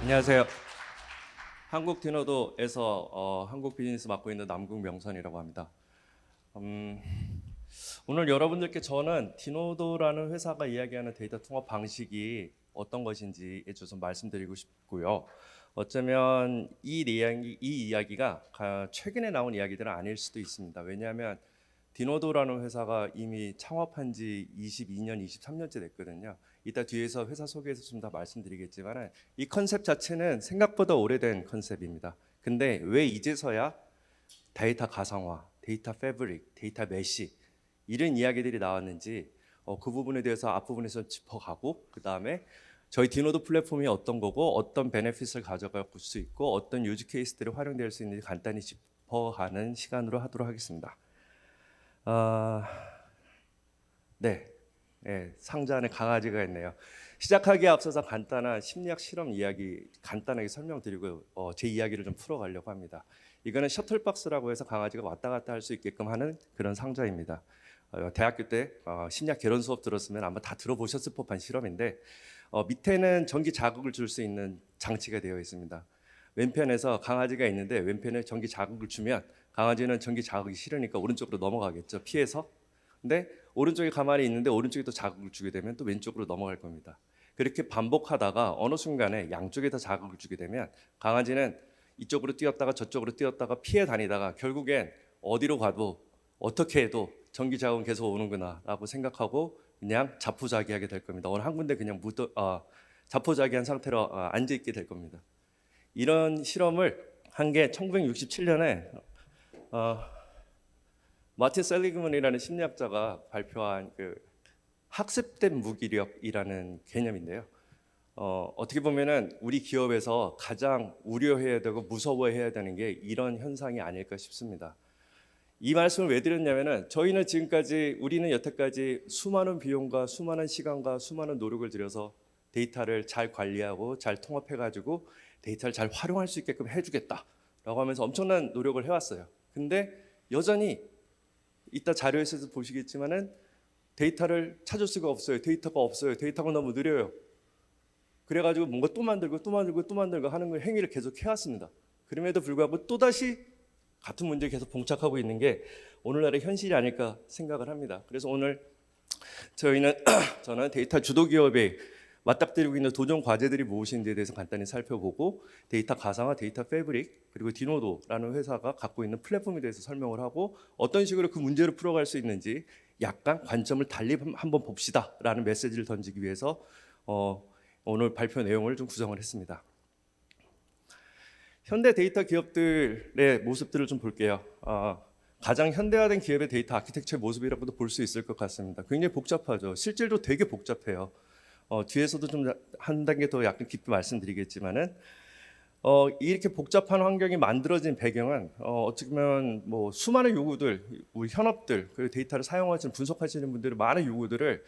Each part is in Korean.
안녕하세요. 한국 디노도에서 한국 비즈니스 맡고 있는 남궁명선이라고 합니다. 음, 오늘 여러분들께 저는 디노도라는 회사가 이야기하는 데이터 통합 방식이 어떤 것인지에 대해서 말씀드리고 싶고요. 어쩌면 이 이야기가 최근에 나온 이야기들은 아닐 수도 있습니다. 왜냐하면 디노도라는 회사가 이미 창업한 지 22년, 23년째 됐거든요. 이따 뒤에서 회사 소개에서 좀 더 말씀드리겠지만 이 컨셉 자체는 생각보다 오래된 컨셉입니다. 근데 왜 이제서야 데이터 가상화, 데이터 패브릭, 데이터 메시 이런 이야기들이 나왔는지 그 부분에 대해서 앞부분에서 짚어가고 그 다음에 저희 디노도 플랫폼이 어떤 거고 어떤 베네핏을 가져갈 수 있고 어떤 유즈 케이스들이 활용될 수 있는지 간단히 짚어가는 시간으로 하도록 하겠습니다. 네, 상자 안에 강아지가 있네요. 시작하기에 앞서서 간단한 심리학 실험 이야기 간단하게 설명드리고 제 이야기를 좀 풀어가려고 합니다. 이거는 셔틀박스라고 해서 강아지가 왔다 갔다 할 수 있게끔 하는 그런 상자입니다. 대학교 때 심리학 개론 수업 들었으면 아마 다 들어보셨을 법한 실험인데 밑에는 전기 자극을 줄 수 있는 장치가 되어 있습니다. 왼편에서 강아지가 있는데 왼편에 전기 자극을 주면 강아지는 전기 자극이 싫으니까 오른쪽으로 넘어가겠죠. 피해서. 근데 오른쪽에 가만히 있는데 오른쪽에 또 자극을 주게 되면 또 왼쪽으로 넘어갈 겁니다. 그렇게 반복하다가 어느 순간에 양쪽에 다 자극을 주게 되면 강아지는 이쪽으로 뛰었다가 저쪽으로 뛰었다가 피해 다니다가 결국엔 어디로 가도 어떻게 해도 전기 자극은 계속 오는구나 라고 생각하고 그냥 자포자기하게 될 겁니다. 어느 한 군데 그냥 자포자기한 상태로 앉아있게 될 겁니다. 이런 실험을 한 게 1967년에 마틴 셀리그먼이라는 심리학자가 발표한 그 학습된 무기력이라는 개념인데요. 어떻게 보면은 우리 기업에서 가장 우려해야 되고 무서워해야 되는 게 이런 현상이 아닐까 싶습니다. 이 말씀을 왜 드렸냐면은 저희는 지금까지 우리는 여태까지 수많은 비용과 수많은 시간과 수많은 노력을 들여서 데이터를 잘 관리하고 잘 통합해가지고 데이터를 잘 활용할 수 있게끔 해주겠다라고 하면서 엄청난 노력을 해왔어요. 근데 여전히 이따 자료에서도 보시겠지만은 데이터를 찾을 수가 없어요. 데이터가 없어요. 데이터가 너무 느려요. 그래가지고 뭔가 또 만들고 하는 걸 행위를 계속 해왔습니다. 그럼에도 불구하고 또다시 같은 문제에 계속 봉착하고 있는 게 오늘날의 현실이 아닐까 생각을 합니다. 그래서 오늘 저는 데이터 주도 기업에 맞닥뜨리고 있는 도전 과제들이 무엇인지에 대해서 간단히 살펴보고 데이터 가상화, 데이터 패브릭 그리고 디노도라는 회사가 갖고 있는 플랫폼에 대해서 설명을 하고 어떤 식으로 그 문제를 풀어갈 수 있는지 약간 관점을 달리 한번 봅시다라는 메시지를 던지기 위해서 오늘 발표 내용을 좀 구성을 했습니다. 현대 데이터 기업들의 모습들을 좀 볼게요. 가장 현대화된 기업의 데이터 아키텍처의 모습이라고도 볼 수 있을 것 같습니다. 굉장히 복잡하죠. 실제로 되게 복잡해요. 뒤에서도 좀 한 단계 더 약간 깊이 말씀드리겠지만은 이렇게 복잡한 환경이 만들어진 배경은 어떻게 보면 뭐 수많은 요구들, 우리 현업들 그리고 데이터를 사용하시는 분석하시는 분들의 많은 요구들을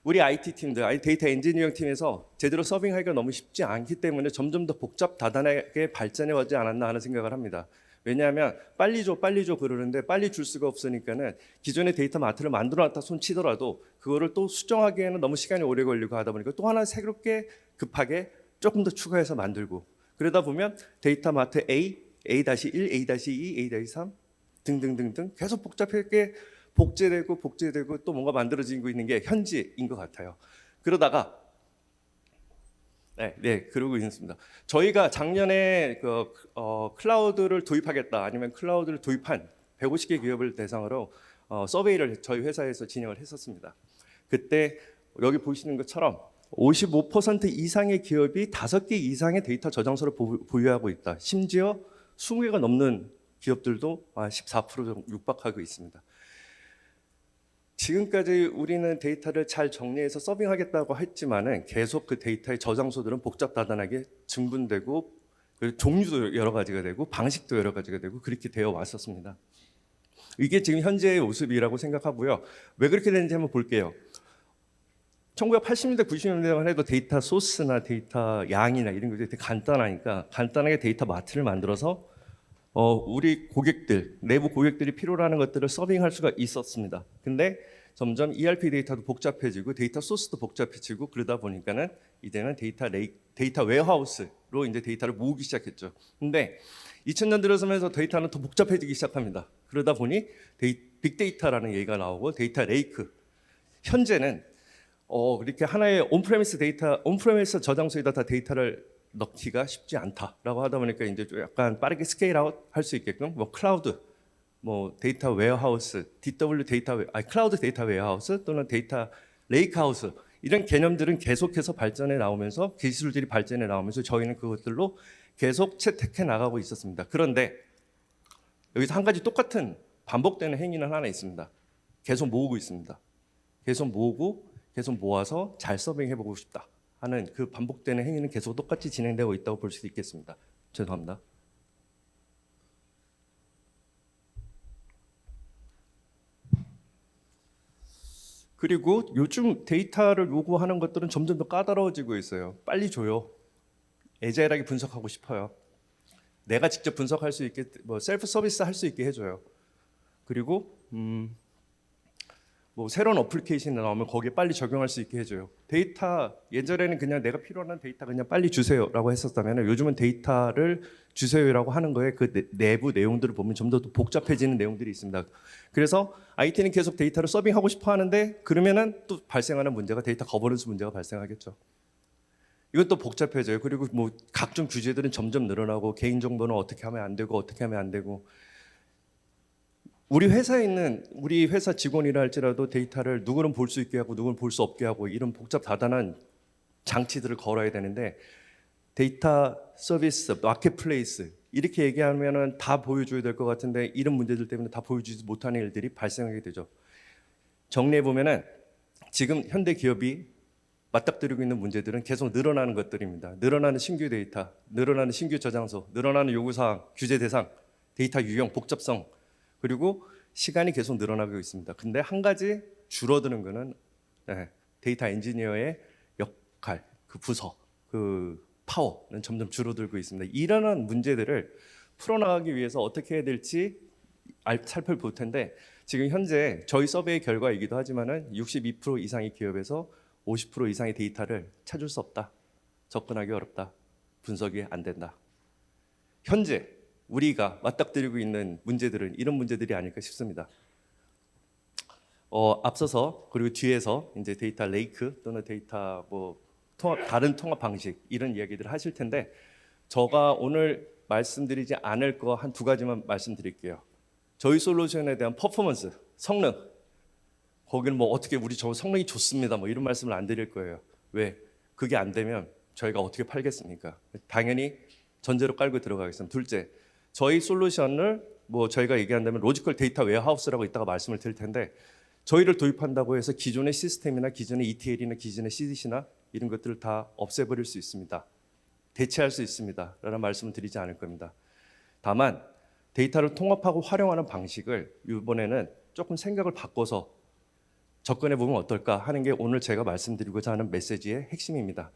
우리 IT 팀들, 데이터 엔지니어링 팀에서 제대로 서빙하기가 너무 쉽지 않기 때문에 점점 더 복잡 다단하게 발전해 오지 않았나 하는 생각을 합니다. 왜냐하면 빨리 줘 그러는데 빨리 줄 수가 없으니까는 기존의 데이터 마트를 만들어놨다 손 치더라도 그거를 또 수정하기에는 너무 시간이 오래 걸리고 하다 보니까 또 하나 새롭게 급하게 조금 더 추가해서 만들고 그러다 보면 데이터 마트 A, A-1, A-2, A-3 등등등등 계속 복잡하게 복제되고 또 뭔가 만들어지고 있는 게 현지인 것 같아요. 그러다가 그러고 있습니다. 저희가 작년에 클라우드를 도입하겠다 아니면 클라우드를 도입한 150개 기업을 대상으로 서베이를 저희 회사에서 진행을 했었습니다. 그때 여기 보시는 것처럼 55% 이상의 기업이 5개 이상의 데이터 저장소를 보유하고 있다. 심지어 20개가 넘는 기업들도 14% 정도 육박하고 있습니다. 지금까지 우리는 데이터를 잘 정리해서 서빙하겠다고 했지만은 계속 그 데이터의 저장소들은 복잡다단하게 증분되고 종류도 여러 가지가 되고 방식도 여러 가지가 되고 그렇게 되어 왔었습니다. 이게 지금 현재의 모습이라고 생각하고요. 왜 그렇게 되는지 한번 볼게요. 1980년대, 90년대만 해도 데이터 소스나 데이터 양이나 이런 것들이 되게 간단하니까 간단하게 데이터 마트를 만들어서 우리 고객들, 내부 고객들이 필요로 하는 것들을 서빙할 수가 있었습니다. 근데 점점 ERP 데이터도 복잡해지고 데이터 소스도 복잡해지고 그러다 보니까는 이제는 데이터 웨어하우스로 이제 데이터를 모으기 시작했죠. 근데 2000년 들어서면서 데이터는 더 복잡해지기 시작합니다. 그러다 보니 빅데이터라는 얘기가 나오고 데이터 레이크. 현재는 이렇게 하나의 온프레미스 저장소에다 다 데이터를 넣기가 쉽지 않다라고 하다 보니까 이제 좀 약간 빠르게 스케일 아웃 할 수 있게끔 뭐 클라우드, 뭐 데이터 웨어하우스, 클라우드 데이터 웨어하우스 또는 데이터 레이크하우스 이런 개념들은 계속해서 발전해 나오면서 기술들이 발전해 나오면서 저희는 그것들로 계속 채택해 나가고 있었습니다. 그런데 여기서 한 가지 똑같은 반복되는 행위는 하나 있습니다. 계속 모으고 있습니다. 계속 모으고 계속 모아서 잘 서빙해 보고 싶다 하는 그 반복되는 행위는 계속 똑같이 진행되고 있다고 볼 수 있겠습니다. 죄송합니다. 그리고 요즘 데이터를 요구하는 것들은 점점 더 까다로워지고 있어요. 빨리 줘요. 애자일하게 분석하고 싶어요. 내가 직접 분석할 수 있게, 뭐 셀프 서비스 할 수 있게 해줘요. 그리고 뭐 새로운 어플리케이션이 나오면 거기에 빨리 적용할 수 있게 해줘요. 데이터 예전에는 그냥 내가 필요한 데이터 그냥 빨리 주세요라고 했었다면 요즘은 데이터를 주세요라고 하는 거에 그 내부 내용들을 보면 좀 더 복잡해지는 내용들이 있습니다. 그래서 IT는 계속 데이터를 서빙하고 싶어 하는데 그러면은 또 발생하는 문제가 데이터 거버넌스 문제가 발생하겠죠. 이것도 복잡해져요. 그리고 뭐 각종 규제들은 점점 늘어나고 개인정보는 어떻게 하면 안 되고 어떻게 하면 안 되고 우리 회사 직원이라 할지라도 데이터를 누구는 볼 수 있게 하고 누구는 볼 수 없게 하고 이런 복잡다단한 장치들을 걸어야 되는데 데이터 서비스, 마켓플레이스 이렇게 얘기하면은 다 보여줘야 될 것 같은데 이런 문제들 때문에 다 보여주지 못하는 일들이 발생하게 되죠. 정리해 보면은 지금 현대 기업이 맞닥뜨리고 있는 문제들은 계속 늘어나는 것들입니다. 늘어나는 신규 데이터, 늘어나는 신규 저장소, 늘어나는 요구사항, 규제 대상, 데이터 유형, 복잡성 그리고 시간이 계속 늘어나고 있습니다. 근데 한 가지 줄어드는 거는 데이터 엔지니어의 역할, 그 부서, 그 파워는 점점 줄어들고 있습니다. 이러한 문제들을 풀어나가기 위해서 어떻게 해야 될지 살펴볼 텐데 지금 현재 저희 서베이 결과이기도 하지만은 62% 이상의 기업에서 50% 이상의 데이터를 찾을 수 없다. 접근하기 어렵다. 분석이 안 된다. 현재 우리가 맞닥뜨리고 있는 문제들은 이런 문제들이 아닐까 싶습니다. 앞서서 그리고 뒤에서 이제 데이터 레이크 또는 데이터 다른 통합 방식 이런 이야기들을 하실 텐데 제가 오늘 말씀드리지 않을 거 한 두 가지만 말씀드릴게요. 저희 솔루션에 대한 퍼포먼스, 성능 거기는 뭐 어떻게 우리 저 성능이 좋습니다 뭐 이런 말씀을 안 드릴 거예요. 왜? 그게 안 되면 저희가 어떻게 팔겠습니까? 당연히 전제로 깔고 들어가겠습니다. 둘째, 저희 솔루션을 뭐 저희가 얘기한다면 로지컬 데이터 웨어하우스라고 이따가 말씀을 드릴 텐데 저희를 도입한다고 해서 기존의 시스템이나 기존의 ETL이나 기존의 CDC나 이런 것들을 다 없애버릴 수 있습니다. 대체할 수 있습니다. 라는 말씀을 드리지 않을 겁니다. 다만 데이터를 통합하고 활용하는 방식을 이번에는 조금 생각을 바꿔서 접근해 보면 어떨까 하는 게 오늘 제가 말씀드리고자 하는 메시지의 핵심입니다.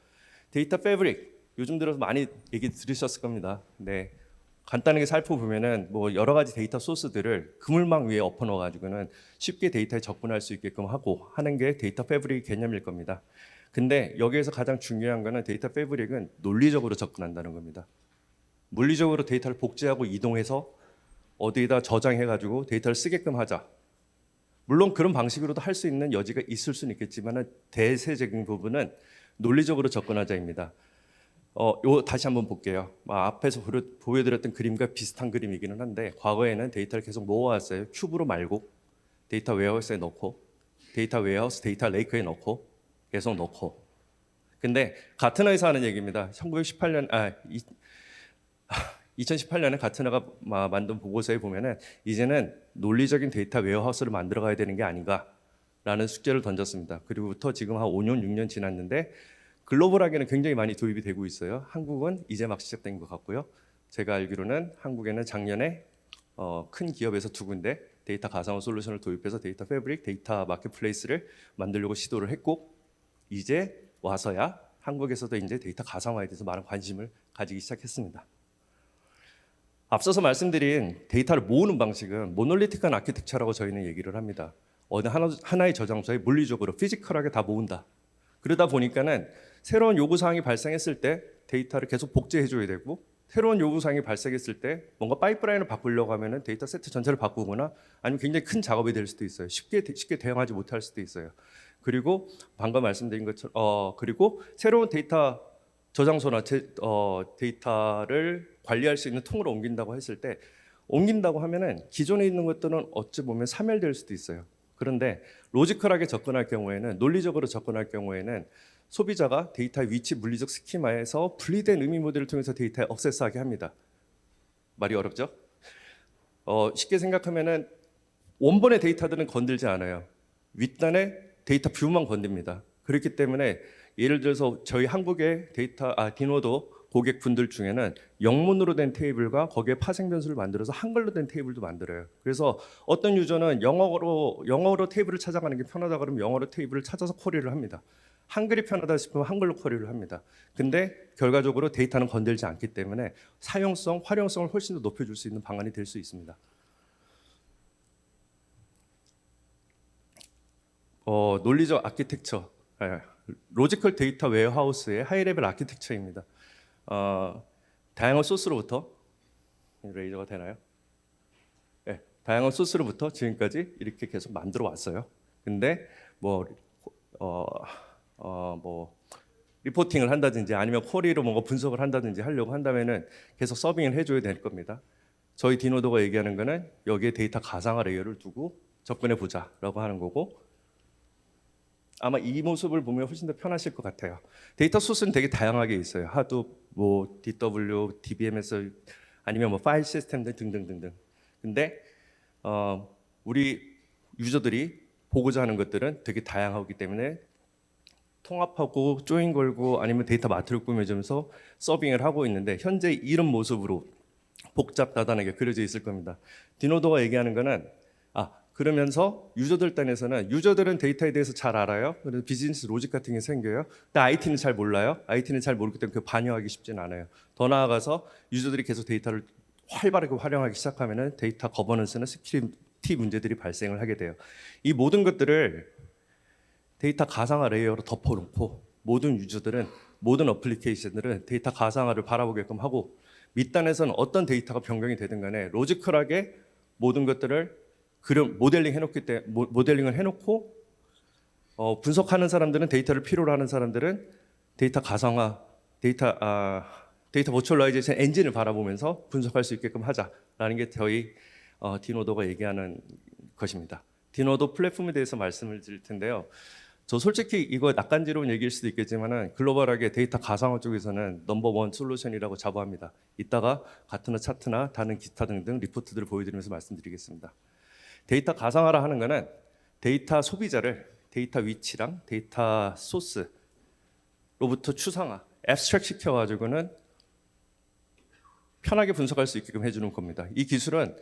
데이터 패브릭 요즘 들어서 많이 얘기 들으셨을 겁니다. 네. 간단하게 살펴보면은 뭐 여러 가지 데이터 소스들을 그물망 위에 엎어 넣어 가지고는 쉽게 데이터에 접근할 수 있게끔 하고 하는 게 데이터 패브릭 개념일 겁니다. 근데 여기에서 가장 중요한 거는 데이터 패브릭은 논리적으로 접근한다는 겁니다. 물리적으로 데이터를 복제하고 이동해서 어디에다 저장해 가지고 데이터를 쓰게끔 하자. 물론 그런 방식으로도 할 수 있는 여지가 있을 수는 있겠지만은 대세적인 부분은 논리적으로 접근하자입니다. 다시 한번 볼게요. 앞에서 보여드렸던 그림과 비슷한 그림이기는 한데 과거에는 데이터를 계속 모아왔어요. 큐브로 말고 데이터 웨어하우스에 넣고 데이터 웨어하우스, 데이터 레이크에 넣고 계속 넣고. 근데 가트너에서 하는 얘기입니다. 2018년에 가트너가 만든 보고서에 보면은 이제는 논리적인 데이터 웨어하우스를 만들어 가야 되는 게 아닌가라는 숙제를 던졌습니다. 그리고부터 지금 한 5년, 6년 지났는데 글로벌하게는 굉장히 많이 도입이 되고 있어요. 한국은 이제 막 시작된 것 같고요. 제가 알기로는 한국에는 작년에 큰 기업에서 2군데 데이터 가상화 솔루션을 도입해서 데이터 패브릭, 데이터 마켓플레이스를 만들려고 시도를 했고 이제 와서야 한국에서도 이제 데이터 가상화에 대해서 많은 관심을 가지기 시작했습니다. 앞서서 말씀드린 데이터를 모으는 방식은 모놀리틱한 아키텍처라고 저희는 얘기를 합니다. 어느 하나의 저장소에 물리적으로 피지컬하게 다 모은다. 그러다 보니까는 새로운 요구 사항이 발생했을 때 데이터를 계속 복제해 줘야 되고, 새로운 요구 사항이 발생했을 때 뭔가 파이프라인을 바꾸려고 하면은 데이터 세트 전체를 바꾸거나 아니면 굉장히 큰 작업이 될 수도 있어요. 쉽게 대응하지 못할 수도 있어요. 그리고 방금 말씀드린 것처럼 그리고 새로운 데이터 저장소나 데이터를 관리할 수 있는 통으로 옮긴다고 했을 때, 옮긴다고 하면은 기존에 있는 것들은 어찌 보면 사멸될 수도 있어요. 그런데 로지컬하게 접근할 경우에는, 논리적으로 접근할 경우에는 소비자가 데이터의 위치 물리적 스키마에서 분리된 의미 모델을 통해서 데이터에 액세스하게 합니다. 말이 어렵죠? 쉽게 생각하면은 원본의 데이터들은 건들지 않아요. 윗단의 데이터 뷰만 건듭니다. 그렇기 때문에 예를 들어서 저희 한국의 디노도 고객분들 중에는 영문으로 된 테이블과 거기에 파생 변수를 만들어서 한글로 된 테이블도 만들어요. 그래서 어떤 유저는 영어로 테이블을 찾아가는 게 편하다 그러면 영어로 테이블을 찾아서 쿼리를 합니다. 한글이 편하다 싶으면 한글로 쿼리를 합니다. 근데 결과적으로 데이터는 건들지 않기 때문에 사용성, 활용성을 훨씬 더 높여줄 수 있는 방안이 될 수 있습니다. 논리적 아키텍처, 로지컬 데이터 웨어하우스의 하이레벨 아키텍처입니다. 다양한 소스로부터, 레이저가 되나요? 네, 다양한 소스로부터 지금까지 이렇게 계속 만들어 왔어요. 근데 뭐 리포팅을 한다든지 아니면 쿼리로 뭔가 분석을 한다든지 하려고 한다면은 계속 서빙을 해줘야 될 겁니다. 저희 디노도가 얘기하는 거는 여기에 데이터 가상화 레이어를 두고 접근해 보자라고 하는 거고, 아마 이 모습을 보면 훨씬 더 편하실 것 같아요. 데이터 소스는 되게 다양하게 있어요. 하둡, DW, DBMS, 아니면 파일 시스템들 등등등등. 근데 우리 유저들이 보고자 하는 것들은 되게 다양하기 때문에 통합하고 조인 걸고 아니면 데이터 마트를 꾸며주면서 서빙을 하고 있는데, 현재 이런 모습으로 복잡다단하게 그려져 있을 겁니다. 디노도가 얘기하는 거는 그러면서 유저들 단에서는, 유저들은 데이터에 대해서 잘 알아요. 그래서 비즈니스 로직 같은 게 생겨요. 근데 IT는 잘 몰라요. IT는 잘 모르기 때문에 그 반영하기 쉽지는 않아요. 더 나아가서 유저들이 계속 데이터를 활발하게 활용하기 시작하면은 데이터 거버넌스나 시큐리티 문제들이 발생을 하게 돼요. 이 모든 것들을 데이터 가상화 레이어로 덮어놓고 모든 유저들은, 모든 어플리케이션들은 데이터 가상화를 바라보게끔 하고, 밑단에서는 어떤 데이터가 변경이 되든 간에 로지컬하게 모든 것들을 모델링을 해놓고 분석하는 사람들은, 데이터를 필요로 하는 사람들은 데이터 가상화, 데이터 버추얼라이제이션 엔진을 바라보면서 분석할 수 있게끔 하자라는 게 저희 디노도가 얘기하는 것입니다. 디노도 플랫폼에 대해서 말씀을 드릴 텐데요. 저 솔직히 이거 낯간지러운 얘기일 수도 있겠지만은 글로벌하게 데이터 가상화 쪽에서는 넘버원 솔루션이라고 자부합니다. 이따가 가트너 차트나 다른 기타 등등 리포트들을 보여드리면서 말씀드리겠습니다. 데이터 가상화라 하는 거는 데이터 소비자를 데이터 위치랑 데이터 소스로부터 추상화, 앱스트랙 시켜가지고는 편하게 분석할 수 있게끔 해주는 겁니다. 이 기술은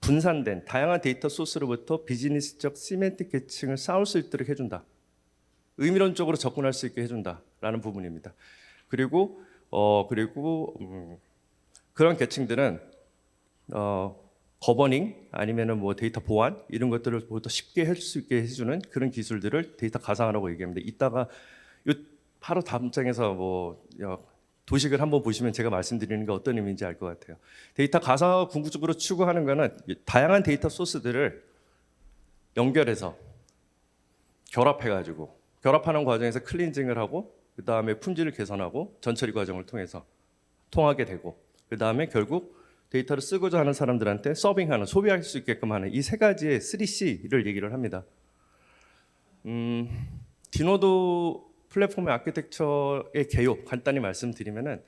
분산된 다양한 데이터 소스로부터 비즈니스적 시멘틱 계층을 쌓을 수 있도록 해준다. 의미론적으로 접근할 수 있게 해준다라는 부분입니다. 그리고 그런 계층들은 거버닝 아니면은 데이터 보안 이런 것들을 더 쉽게 할 수 있게 해주는 그런 기술들을 데이터 가상화라고 얘기합니다. 이따가 바로 다음 장에서 도식을 한번 보시면 제가 말씀드리는 게 어떤 의미인지 알 것 같아요. 데이터 가상화가 궁극적으로 추구하는 거는 다양한 데이터 소스들을 연결해서 결합하는 과정에서 클린징을 하고, 그 다음에 품질을 개선하고 전처리 과정을 통해서 통하게 되고, 그 다음에 결국 데이터를 쓰고자 하는 사람들한테 서빙하는, 소비할 수 있게끔 하는 이 세 가지의 3C를 얘기를 합니다. 디노도 플랫폼의 아키텍처의 개요 간단히 말씀드리면은,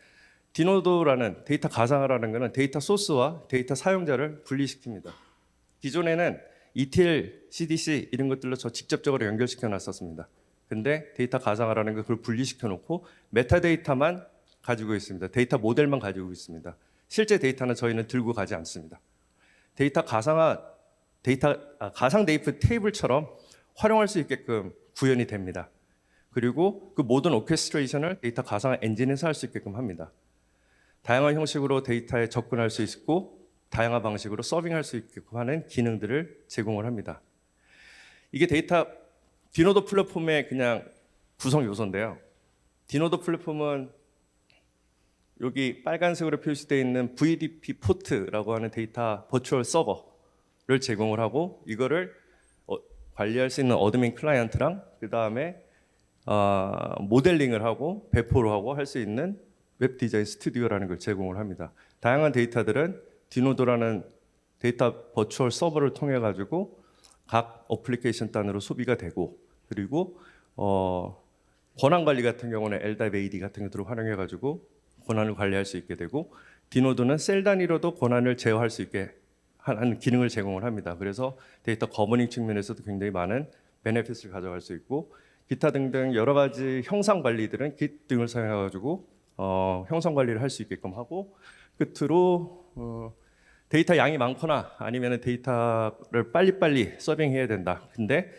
디노도라는 데이터 가상화라는 것은 데이터 소스와 데이터 사용자를 분리시킵니다. 기존에는 ETL, CDC 이런 것들로 직접적으로 연결시켜 놨었습니다. 근데 데이터 가상화라는 건 그걸 분리시켜 놓고 메타데이터만 가지고 있습니다. 데이터 모델만 가지고 있습니다. 실제 데이터는 저희는 들고 가지 않습니다. 가상 데이터 테이블처럼 활용할 수 있게끔 구현이 됩니다. 그리고 그 모든 오케스트레이션을 데이터 가상화 엔진에서 할 수 있게끔 합니다. 다양한 형식으로 데이터에 접근할 수 있고, 다양한 방식으로 서빙할 수 있게끔 하는 기능들을 제공을 합니다. 이게 데이터 디노도 플랫폼의 그냥 구성 요소인데요. 디노도 플랫폼은 여기 빨간색으로 표시되어 있는 VDP 포트라고 하는 데이터 버추얼 서버를 제공을 하고 이거를 관리할 수 있는 어드민 클라이언트랑 그 다음에 모델링을 하고 배포를 하고 할 수 있는 웹 디자인 스튜디오라는 걸 제공을 합니다. 다양한 데이터들은 디노도라는 데이터 버추얼 서버를 통해 가지고 각 어플리케이션 단으로 소비가 되고 그리고 권한 관리 같은 경우는 LDAP AD 같은 것들을 활용해 가지고 권한을 관리할 수 있게 되고 디노도는 셀 단위로도 권한을 제어할 수 있게 하는 기능을 제공을 합니다. 그래서 데이터 거버닝 측면에서도 굉장히 많은 베네핏을 가져갈 수 있고 기타 등등 여러 가지 형상 관리들은 Git 등을 사용해 가지고 형상 관리를 할 수 있게끔 하고 끝으로 데이터 양이 많거나 아니면 데이터를 빨리빨리 서빙해야 된다. 근데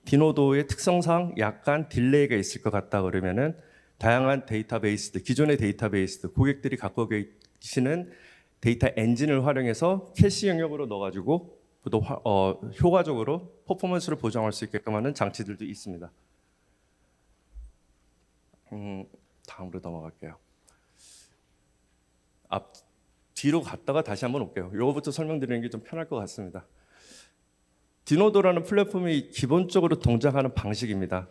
디노도의 특성상 약간 딜레이가 있을 것 같다 그러면은 다양한 데이터베이스들, 기존의 데이터베이스들, 고객들이 갖고 계시는 데이터 엔진을 활용해서 캐시 영역으로 넣어가지고 또 효과적으로 퍼포먼스를 보장할 수 있게끔 하는 장치들도 있습니다. 다음으로 넘어갈게요. 뒤로 갔다가 다시 한번 올게요. 이거부터 설명드리는 게 좀 편할 것 같습니다. 디노도라는 플랫폼이 기본적으로 동작하는 방식입니다.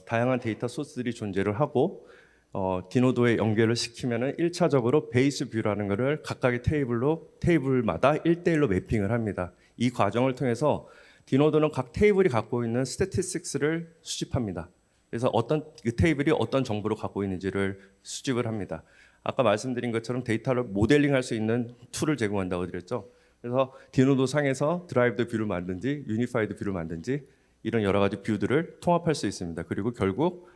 다양한 데이터 소스들이 존재를 하고 디노도에 연결을 시키면은 1차적으로 베이스 뷰라는 것을 각각의 테이블마다 1대1로 매핑을 합니다. 이 과정을 통해서 디노도는 각 테이블이 갖고 있는 스태티스틱스를 수집합니다. 그래서 어떤 그 테이블이 어떤 정보를 갖고 있는지를 수집을 합니다. 아까 말씀드린 것처럼 데이터를 모델링할 수 있는 툴을 제공한다고 드렸죠. 그래서 디노도 상에서 드라이브드 뷰를 만든지 유니파이드 뷰를 만든지 이런 여러 가지 뷰들을 통합할 수 있습니다. 그리고 결국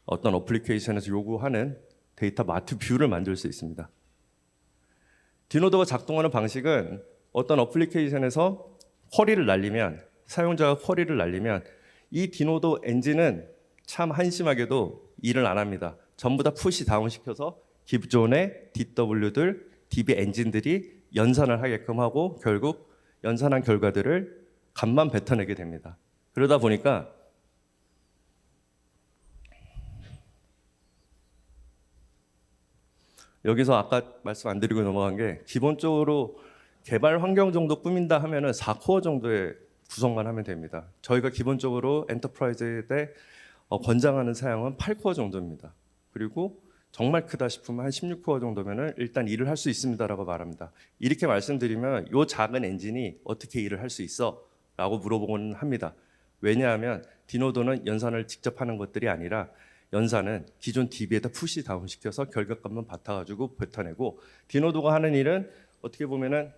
어떤 어플리케이션에서 요구하는 데이터 마트 뷰를 만들 수 있습니다. 디노도가 작동하는 방식은 어떤 어플리케이션에서 쿼리를 날리면 사용자가 쿼리를 날리면 이 디노도 엔진은 참 한심하게도 일을 안 합니다. 전부 다 푸시 다운 시켜서 기존의 DW들, DB 엔진들이 연산을 하게끔 하고 결국 연산한 결과들을 값만 뱉어내게 됩니다. 그러다 보니까 여기서 아까 말씀 안 드리고 넘어간 게 기본적으로 개발 환경 정도 꾸민다 하면은 4코어 정도의 구성만 하면 됩니다. 저희가 기본적으로 엔터프라이즈에 권장하는 사양은 8코어 정도입니다. 그리고 정말 크다 싶으면 한 16코어 정도면은 일단 일을 할 수 있습니다라고 말합니다. 이렇게 말씀드리면 이 작은 엔진이 어떻게 일을 할 수 있어? 라고 물어보곤 합니다. 왜냐하면 디노도는 연산을 직접 하는 것들이 아니라 연산은 기존 DB에다 푸시 다운 시켜서 결과값만 받아가지고 뱉어내고 디노도가 하는 일은 어떻게 보면은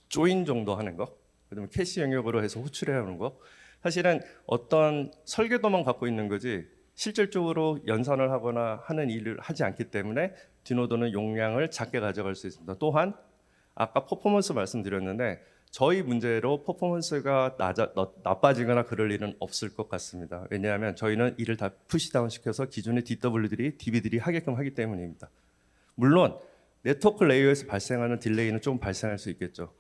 조인 정도 하는 거, 그다음에 캐시 영역으로 해서 호출해야 하는 거. 사실은 어떤 설계도만 갖고 있는 거지 실질적으로 연산을 하거나 하는 일을 하지 않기 때문에 디노도는 용량을 작게 가져갈 수 있습니다. 또한 아까 퍼포먼스 말씀드렸는데 저희 문제로 퍼포먼스가 나빠지거나 그럴 일은 없을 것 같습니다. 왜냐하면 저희는 이를 다 푸시다운 시켜서 기존의 DB들이 하게끔 하기 때문입니다. 물론 네트워크 레이어에서 발생하는 딜레이는 좀 발생할 수 있겠죠.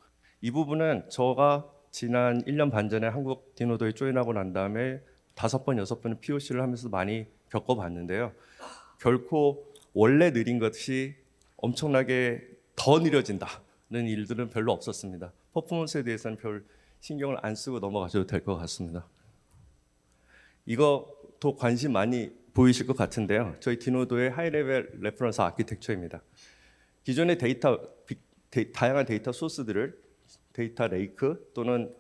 이 부분은 제가 지난 1년 반 전에 한국 디노도에 조인하고 난 다음에 5번, 6번의 POC를 하면서 많이 겪어봤는데요. 결코 원래 느린 것이 엄청나게 더 느려진다는 일들은 별로 없었습니다. 퍼포먼스에 대해서는 별 신경을 안 쓰고 넘어가셔도 될 것 같습니다. 이것도 관심 많이 보이실 것 같은데요. 저희 디노도의 하이레벨 레퍼런스 아키텍처입니다. 기존의 다양한 데이터 소스들을 데이터 레이크 또는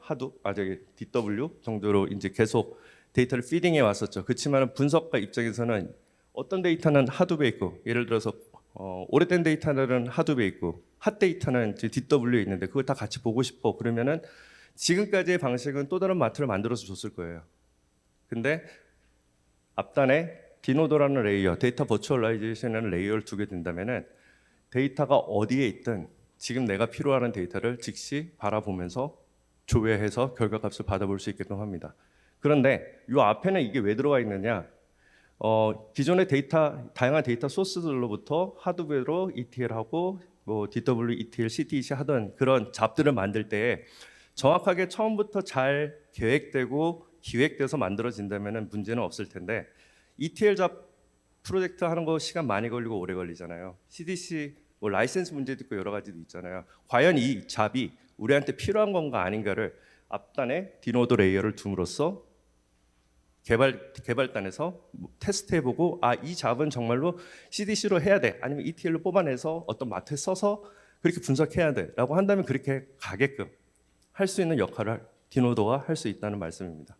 DW 정도로 이제 계속 데이터를 피딩해 왔었죠. 그렇지만 분석가 입장에서는 어떤 데이터는 하둡에 있고, 예를 들어서 오래된 데이터는 하둡에 있고, 핫 데이터는 이제 DW에 있는데 그걸 다 같이 보고 싶어. 그러면은 지금까지의 방식은 또 다른 마트를 만들어서 줬을 거예요. 근데 앞단에 디노도라는 레이어, 데이터 버추얼라이제이션이라는 레이어를 두게 된다면은 데이터가 어디에 있든 지금 내가 필요한 데이터를 즉시 바라보면서 조회해서 결과값을 받아볼 수 있게끔 합니다. 그런데 이 앞에는 이게 왜 들어가 있느냐? 기존의 다양한 데이터 소스들로부터 하드웨어로 ETL하고 뭐 DW, ETL, CTC 하던 그런 잡들을 만들 때 정확하게 처음부터 잘 계획되고 기획돼서 만들어진다면 문제는 없을 텐데 ETL 잡 프로젝트 하는 거 시간 많이 걸리고 오래 걸리잖아요. CDC 뭐 라이센스 문제도 있고 여러 가지도 있잖아요. 과연 이 잡이 우리한테 필요한 건가 아닌가를 앞단에 디노드 레이어를 둠으로써 개발단에서 테스트해보고 이 잡은 정말로 CDC로 해야 돼 아니면 ETL로 뽑아내서 어떤 마트에 써서 그렇게 분석해야 돼라고 한다면 그렇게 가게끔 할 수 있는 역할을 디노드가 할 수 있다는 말씀입니다.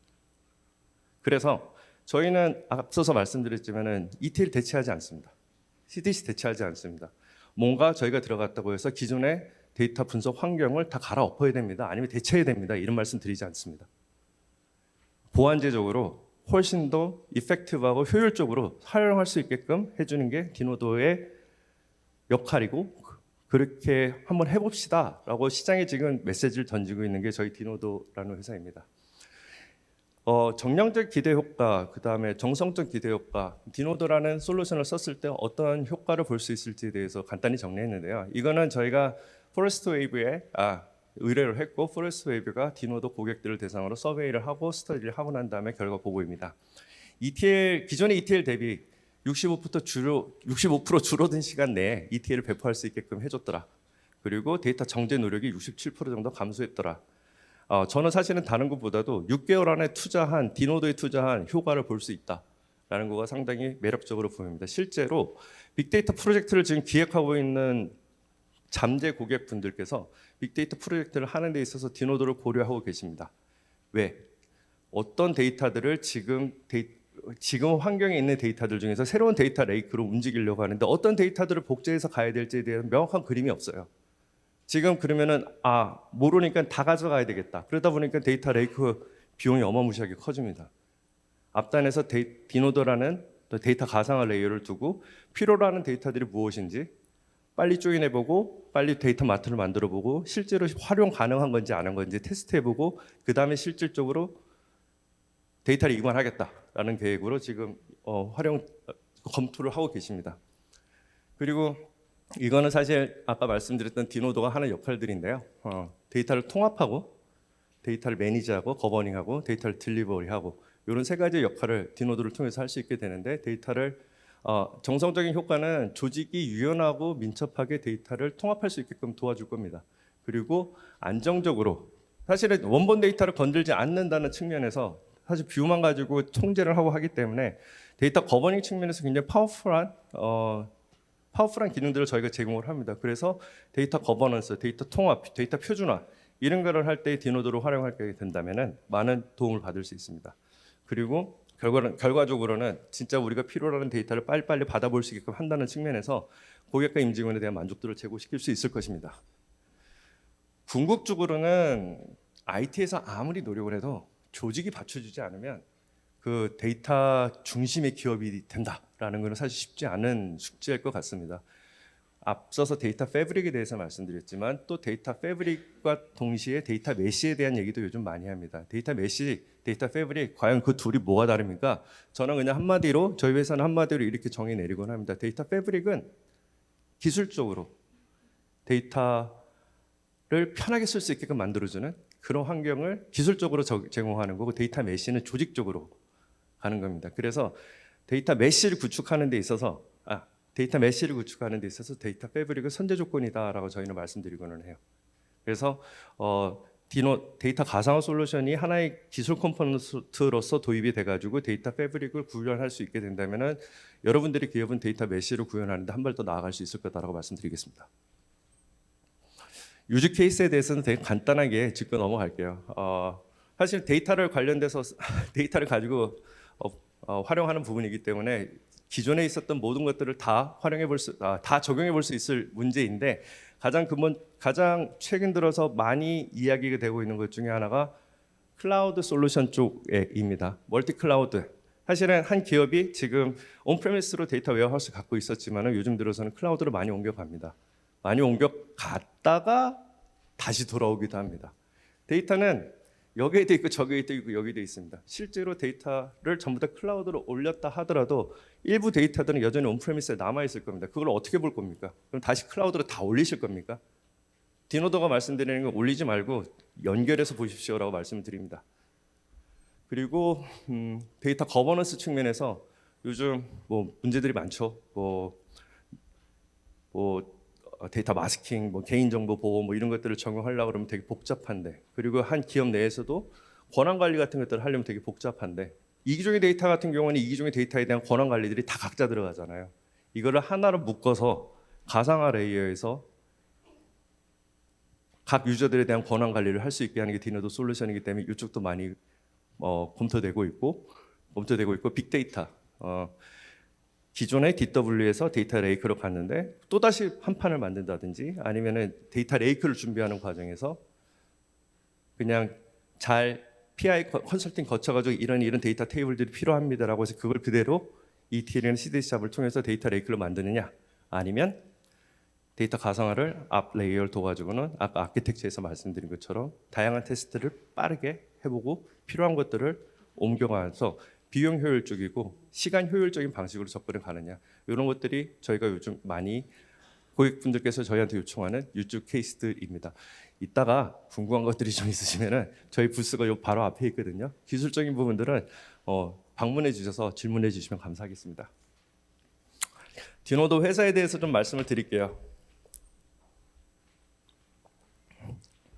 그래서 저희는 앞서서 말씀드렸지만은 ETL 대체하지 않습니다. CDC 대체하지 않습니다. 뭔가 저희가 들어갔다고 해서 기존의 데이터 분석 환경을 다 갈아엎어야 됩니다. 아니면 대체해야 됩니다. 이런 말씀 드리지 않습니다. 보안제적으로 훨씬 더 이펙티브하고 효율적으로 활용할 수 있게끔 해주는 게 디노도의 역할이고 그렇게 한번 해봅시다라고 시장에 지금 메시지를 던지고 있는 게 저희 디노도라는 회사입니다. 정량적 기대 효과, 그 다음에 정성적 기대 효과, 디노도라는 솔루션을 썼을 때 어떤 효과를 볼 수 있을지에 대해서 간단히 정리했는데요. 이거는 저희가 포레스트 웨이브에 의뢰를 했고 포레스트 웨이브가 디노도 고객들을 대상으로 서베이를 하고 스터디를 하고 난 다음에 결과 보고입니다. 기존의 ETL 대비 65% 줄어든 시간 내에 ETL을 배포할 수 있게끔 해줬더라. 그리고 데이터 정제 노력이 67% 정도 감소했더라. 저는 사실은 다른 것보다도 6개월 안에 디노도에 투자한 효과를 볼 수 있다라는 거가 상당히 매력적으로 보입니다. 실제로 빅데이터 프로젝트를 지금 기획하고 있는 잠재 고객분들께서 빅데이터 프로젝트를 하는 데 있어서 디노도를 고려하고 계십니다. 왜? 어떤 데이터들을 지금 환경에 있는 데이터들 중에서 새로운 데이터 레이크로 움직이려고 하는데 어떤 데이터들을 복제해서 가야 될지에 대한 명확한 그림이 없어요. 지금 그러면은 모르니까 다 가져가야 되겠다. 그러다 보니까 데이터 레이크 비용이 어마무시하게 커집니다. 앞단에서 디노도라는 데이터 가상화 레이어를 두고 필요로 하는 데이터들이 무엇인지 빨리 조인해보고 빨리 데이터 마트를 만들어보고 실제로 활용 가능한 건지 안 한 건지 테스트해보고 그 다음에 실질적으로 데이터를 이관하겠다라는 계획으로 지금 검토를 하고 계십니다. 그리고 이거는 사실 아까 말씀드렸던 디노도가 하는 역할들인데요. 데이터를 통합하고 데이터를 매니지하고 거버닝하고 데이터를 딜리버리하고 이런 세 가지 역할을 디노도를 통해서 할 수 있게 되는데 데이터를 정성적인 효과는 조직이 유연하고 민첩하게 데이터를 통합할 수 있게끔 도와줄 겁니다. 그리고 안정적으로 사실은 원본 데이터를 건들지 않는다는 측면에서 사실 뷰만 가지고 통제를 하고 하기 때문에 데이터 거버닝 측면에서 굉장히 파워풀한 기능들을 저희가 제공을 합니다. 그래서 데이터 거버넌스, 데이터 통합, 데이터 표준화 이런 거를 할 때 디노도를 활용하게 된다면 많은 도움을 받을 수 있습니다. 그리고 결과적으로는 진짜 우리가 필요로 하는 데이터를 빨리빨리 받아볼 수 있게끔 한다는 측면에서 고객과 임직원에 대한 만족도를 제고시킬 수 있을 것입니다. 궁극적으로는 IT에서 아무리 노력을 해도 조직이 받쳐주지 않으면 그 데이터 중심의 기업이 된다라는 것은 사실 쉽지 않은 숙제일 것 같습니다. 앞서서 데이터 패브릭에 대해서 말씀드렸지만 또 데이터 패브릭과 동시에 데이터 메시에 대한 얘기도 요즘 많이 합니다. 데이터 메시, 데이터 패브릭 과연 그 둘이 뭐가 다릅니까? 저는 그냥 저희 회사는 한마디로 이렇게 정의 내리곤 합니다. 데이터 패브릭은 기술적으로 데이터를 편하게 쓸 수 있게끔 만들어주는 그런 환경을 기술적으로 제공하는 거고 데이터 메시는 조직적으로 가는 겁니다. 그래서 데이터 메시를 구축하는 데 있어서 데이터 패브릭은 선제 조건이다라고 저희는 말씀드리고는 해요. 그래서 데이터 가상화 솔루션이 하나의 기술 컴포넌트로서 도입이 돼가지고 데이터 패브릭을 구현할 수 있게 된다면은 여러분들이 기업은 데이터 메시를 구현하는데 한 발 더 나아갈 수 있을 거다라고 말씀드리겠습니다. 유즈 케이스에 대해서는 되게 간단하게 짚고 넘어갈게요. 사실 데이터를 데이터를 가지고 활용하는 부분이기 때문에 기존에 있었던 모든 것들을 다 다 적용해 볼 수 있을 문제인데 가장 최근 들어서 많이 이야기가 되고 있는 것 중에 하나가 클라우드 솔루션 쪽입니다. 멀티 클라우드. 사실은 한 기업이 지금 온프레미스로 데이터 웨어하우스 갖고 있었지만 요즘 들어서는 클라우드로 많이 옮겨갑니다. 많이 옮겨갔다가 다시 돌아오기도 합니다. 데이터는 여기에도 있고 저기에도 있고 여기도 있습니다. 실제로 데이터를 전부 다 클라우드로 올렸다 하더라도 일부 데이터들은 여전히 온프레미스에 남아 있을 겁니다. 그걸 어떻게 볼 겁니까? 그럼 다시 클라우드로 다 올리실 겁니까? 디노도가 말씀드리는 건 올리지 말고 연결해서 보십시오라고 말씀을 드립니다. 그리고 데이터 거버넌스 측면에서 요즘 뭐 문제들이 많죠. 데이터 마스킹, 개인정보 보호 이런 것들을 적용하려고 그러면 되게 복잡한데, 그리고 한 기업 내에서도 권한 관리 같은 것들을 하려면 되게 복잡한데, 이기종의 데이터 같은 경우는 이기종의 데이터에 대한 권한 관리들이 다 각자 들어가잖아요. 이거를 하나로 묶어서 가상화 레이어에서 각 유저들에 대한 권한 관리를 할 수 있게 하는 게 디노도 솔루션이기 때문에 이쪽도 많이 검토되고 있고 빅데이터, 기존의 DW에서 데이터 레이크로 갔는데 또 다시 한 판을 만든다든지, 아니면은 데이터 레이크를 준비하는 과정에서 그냥 잘 PI 컨설팅 거쳐가지고 이런 데이터 테이블들이 필요합니다라고 해서 그걸 그대로 ETL이나 CDS잡을 통해서 데이터 레이크를 만드느냐, 아니면 데이터 가상화를 앞 레이어를 둬가지고는 아까 아키텍처에서 말씀드린 것처럼 다양한 테스트를 빠르게 해보고 필요한 것들을 옮겨가서 비용 효율적이고 시간 효율적인 방식으로 접근을 가느냐, 이런 것들이 저희가 요즘 많이 고객분들께서 저희한테 요청하는 유즈 케이스들입니다. 이따가 궁금한 것들이 좀 있으시면은 저희 부스가 요 바로 앞에 있거든요. 기술적인 부분들은 방문해 주셔서 질문해 주시면 감사하겠습니다. 디노도 회사에 대해서 좀 말씀을 드릴게요.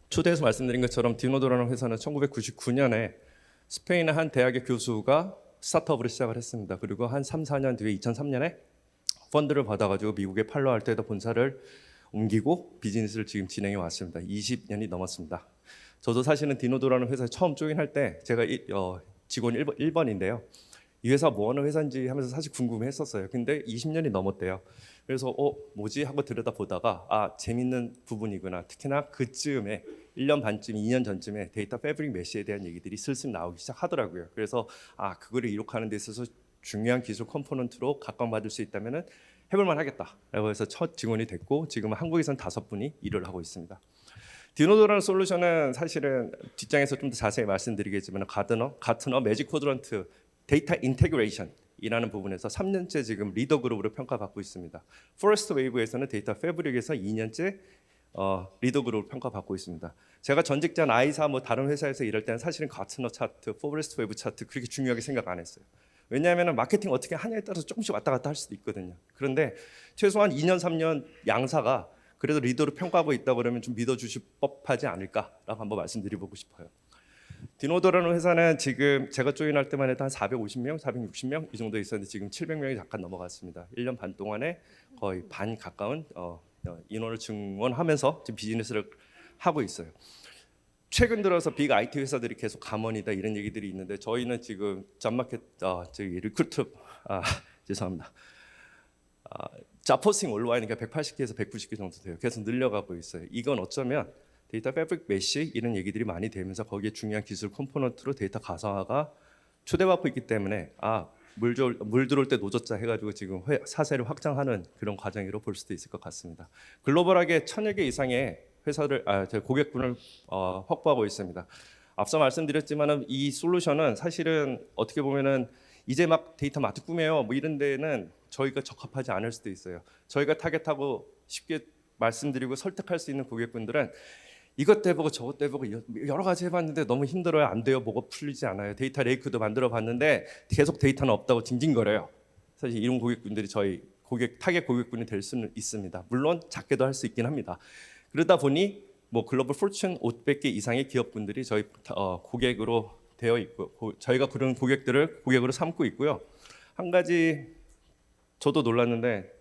초대해서 말씀드린 것처럼 디노도라는 회사는 1999년에 스페인의 한 대학의 교수가 스타트업으로 시작을 했습니다. 그리고 한 3, 4년 뒤에 2003년에 펀드를 받아가지고 미국의 팔로알토에다 본사를 옮기고 비즈니스를 지금 진행해 왔습니다. 20년이 넘었습니다. 저도 사실은 디노도라는 회사에 처음 조인할 때 제가 직원 1번인데요. 이 회사 뭐 하는 회사인지 하면서 사실 궁금했었어요. 근데 20년이 넘었대요. 그래서 뭐지 하고 들여다보다가 재밌는 부분이구나. 특히나 그쯤에 1년 반쯤, 2년 전쯤에 데이터 패브릭 메시에 대한 얘기들이 슬슬 나오기 시작하더라고요. 그래서 그거를 이룩하는 데 있어서 중요한 기술 컴포넌트로 각광받을 수 있다면은 해볼만 하겠다라고 해서 첫 직원이 됐고, 지금은 한국에서는 5분이 일을 하고 있습니다. 디노도라는 솔루션은 사실은 뒷장에서 좀 더 자세히 말씀드리겠지만 가트너 매직 쿼드런트 데이터 인테그레이션이라는 부분에서 3년째 지금 리더 그룹으로 평가받고 있습니다. 포레스트 웨이브에서는 데이터 패브릭에서 2년째 리더 그룹으로 평가받고 있습니다. 제가 전 직장 아이사 다른 회사에서 일할 때는 사실은 가트너 차트, 포레스트 웨이브 차트 그렇게 중요하게 생각 안 했어요. 왜냐하면 마케팅 어떻게 하냐에 따라서 조금씩 왔다 갔다 할 수도 있거든요. 그런데 최소한 2년, 3년 양사가 그래도 리더로 평가하고 있다 그러면 좀 믿어주실 법하지 않을까라고 한번 말씀드려보고 싶어요. 디노도라는 회사는 지금 제가 조인할 때만 해도 한 450명, 460명 이 정도 있었는데 지금 700명이 잠깐 넘어갔습니다. 1년 반 동안에 거의 반 가까운 인원을 증원하면서 지금 비즈니스를 하고 있어요. 최근 들어서 빅 IT 회사들이 계속 감원이다 이런 얘기들이 있는데, 저희는 지금 잡마켓 저기 리크루트 죄송합니다. 잡포스팅 올라와니까 180개에서 190개 정도 돼요. 계속 늘려가고 있어요. 이건 어쩌면 데이터 패브릭 메시 이런 얘기들이 많이 되면서 거기에 중요한 기술 컴포넌트로 데이터 가상화가 초대받고 있기 때문에 물 들어올 때 노젓자 해가지고 지금 사세를 확장하는 그런 과정으로 볼 수도 있을 것 같습니다. 글로벌하게 1000여 개 이상의 회사를 고객군을 확보하고 있습니다. 앞서 말씀드렸지만은 이 솔루션은 사실은 어떻게 보면은 이제 막 데이터 마트 꾸며요 이런 데는 저희가 적합하지 않을 수도 있어요. 저희가 타겟하고 쉽게 말씀드리고 설득할 수 있는 고객분들은 이것도 해보고 저것도 해보고 여러 가지 해봤는데 너무 힘들어요, 안 돼요, 뭐가 풀리지 않아요, 데이터 레이크도 만들어봤는데 계속 데이터는 없다고 징징거려요. 사실 이런 고객분들이 저희 타겟 고객군이 될 수는 있습니다. 물론 작게도 할 수 있긴 합니다. 그러다 보니 글로벌 포춘 500개 이상의 기업분들이 저희 고객으로 되어 있고, 저희가 그런 고객들을 고객으로 삼고 있고요. 한 가지 저도 놀랐는데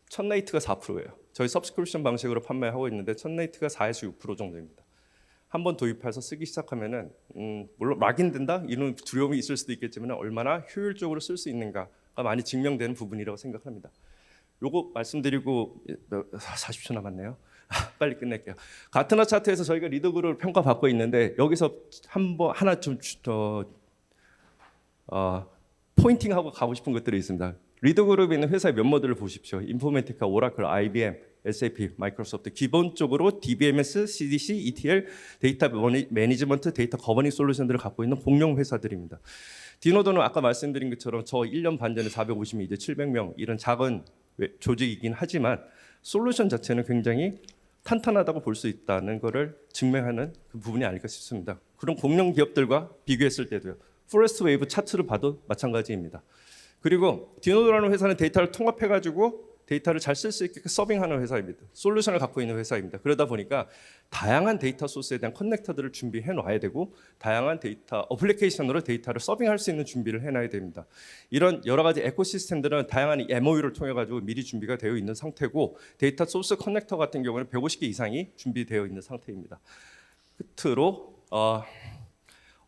첫 레이트가 4%예요. 저희 서브스크립션 방식으로 판매하고 있는데 첫 레이트가 4에서 6% 정도입니다. 한번 도입해서 쓰기 시작하면은 물론 락인된다 이런 두려움이 있을 수도 있겠지만 얼마나 효율적으로 쓸 수 있는가가 많이 증명되는 부분이라고 생각합니다. 요거 말씀드리고 40초 남았네요. 빨리 끝낼게요. 가트너 차트에서 저희가 리더 그룹을 평가받고 있는데 여기서 하나 좀 포인팅하고 가고 싶은 것들이 있습니다. 리더 그룹에 있는 회사의 몇 모델을 보십시오. 인포메티카, 오라클, IBM SAP, 마이크로소프트 기본적으로 DBMS, CDC, ETL, 데이터 매니지먼트, 데이터 거버닝 솔루션들을 갖고 있는 공룡 회사들입니다. 디노도는 아까 말씀드린 것처럼 저 1년 반 전에 450명, 이제 700명 이런 작은 조직이긴 하지만 솔루션 자체는 굉장히 탄탄하다고 볼 수 있다는 것을 증명하는 그 부분이 아닐까 싶습니다. 그런 공룡 기업들과 비교했을 때도요. 포레스트 웨이브 차트를 봐도 마찬가지입니다. 그리고 디노도라는 회사는 데이터를 통합해가지고 데이터를 잘 쓸 수 있게 서빙하는 회사입니다. 솔루션을 갖고 있는 회사입니다. 그러다 보니까 다양한 데이터 소스에 대한 커넥터들을 준비해 놔야 되고 다양한 데이터 어플리케이션으로 데이터를 서빙할 수 있는 준비를 해놔야 됩니다. 이런 여러 가지 에코시스템들은 다양한 MOU를 통해 가지고 미리 준비가 되어 있는 상태고 데이터 소스 커넥터 같은 경우는 150개 이상이 준비되어 있는 상태입니다. 끝으로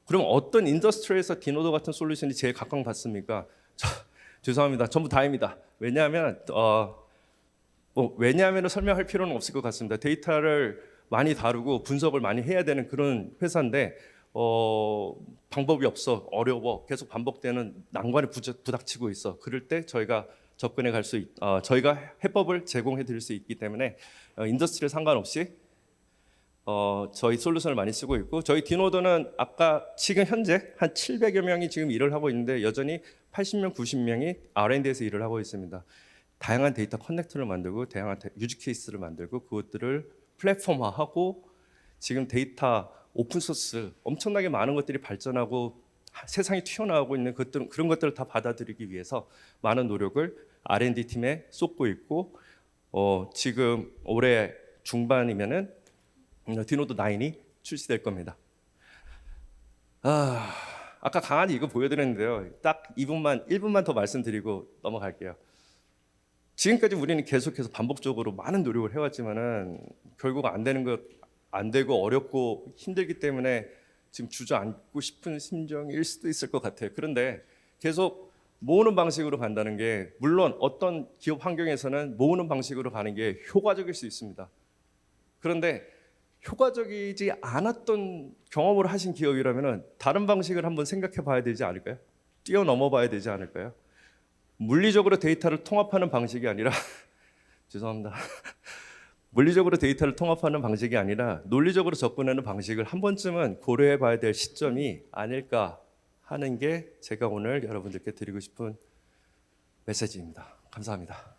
그럼 어떤 인더스트리에서 디노도 같은 솔루션이 제일 각광받습니까? 죄송합니다. 전부 다입니다. 왜냐하면 설명할 필요는 없을 것 같습니다. 데이터를 많이 다루고 분석을 많이 해야 되는 그런 회사인데 방법이 없어, 어려워, 계속 반복되는 난관에 부닥치고 있어. 그럴 때 저희가 접근해 갈 수 저희가 해법을 제공해 드릴 수 있기 때문에 인더스트리에 상관없이 저희 솔루션을 많이 쓰고 있고 저희 디노도는 아까 지금 현재 한 700여 명이 지금 일을 하고 있는데 여전히 80명, 90명이 R&D에서 일을 하고 있습니다. 다양한 데이터 커넥터를 만들고 다양한 유즈 케이스를 만들고 그것들을 플랫폼화하고 지금 데이터 오픈 소스 엄청나게 많은 것들이 발전하고 세상에 튀어나오고 있는 그런 것들을 다 받아들이기 위해서 많은 노력을 R&D 팀에 쏟고 있고 지금 올해 중반이면은 디노도 9이 출시될 겁니다. 아까 강아지 이거 보여드렸는데요. 딱 1분만 더 말씀드리고 넘어갈게요. 지금까지 우리는 계속해서 반복적으로 많은 노력을 해왔지만은 결국 안 되고 어렵고 힘들기 때문에 지금 주저앉고 싶은 심정일 수도 있을 것 같아요. 그런데 계속 모으는 방식으로 간다는 게 물론 어떤 기업 환경에서는 모으는 방식으로 가는 게 효과적일 수 있습니다. 그런데 효과적이지 않았던 경험을 하신 기업이라면 다른 방식을 한번 생각해 봐야 되지 않을까요? 뛰어넘어 봐야 되지 않을까요? 물리적으로 데이터를 통합하는 방식이 아니라 죄송합니다. 물리적으로 데이터를 통합하는 방식이 아니라 논리적으로 접근하는 방식을 한 번쯤은 고려해 봐야 될 시점이 아닐까 하는 게 제가 오늘 여러분들께 드리고 싶은 메시지입니다. 감사합니다.